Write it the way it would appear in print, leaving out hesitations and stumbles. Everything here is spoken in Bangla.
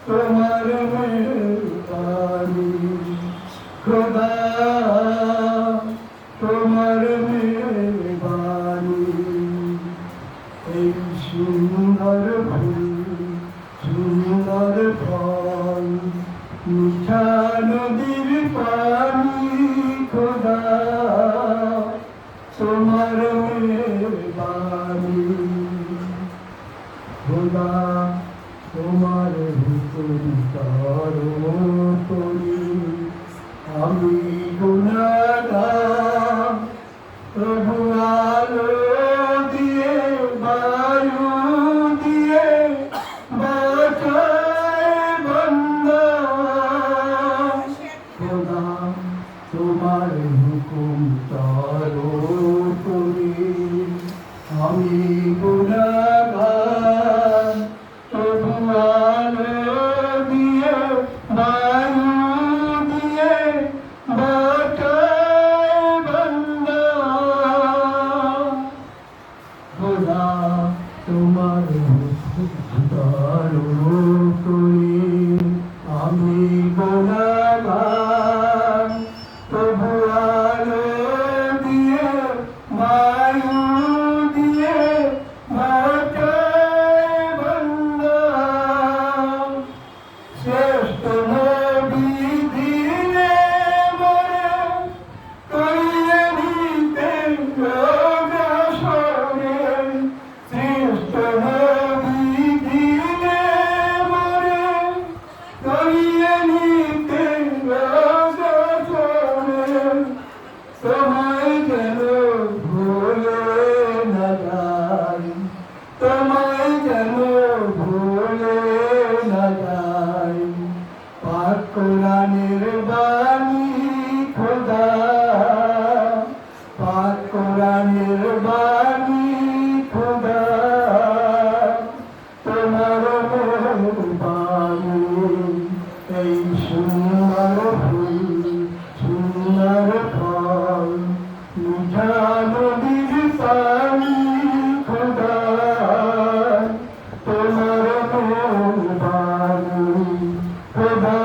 তোমার মেহরবানি খোদা, তোমার মেহরবানি। এই সুন্দর ফুল, সুন্দর ফল, মিঠা নদীর পানি খোদা, তোমার মেহরবানি খোদা। তোমার হুকুম করি আমি গুনাহগার, প্রভু আলো দিয়ে বায়ু দিয়ে বাঁচায় বান্দা খোদা। তোমার হুকুম করি আমি গুনাহগার, প্রভু আলো দিয়ে বায়ু দিয়ে বাঁচায় বান্দা খোদা। তোমার করি আমি গুনাহগার, প্রভু আলো দিয়ে বায়ু দিয়ে বাঁচায় বান্দা। শ্রেষ্ঠ নবী দিলে মরে করিয়ে দিতেন রোগাসরে, শ্রেষ্ঠ নবী দিলে মরে করিয়ে দিতেন রোগাসরে। তোমায় যেন ভুলে না যাই, তোমায় যেন ভুলে না যাই। পাক কোরআনের বাণী খোদা, পাক কোরআনের বাণী খোদা, তোমার মেহরবানি। এই সুন্দর ফুল, সুন্দর ফল, মিঠা নদীর পানি খোদা, তোমার মেহরবানি খোদা।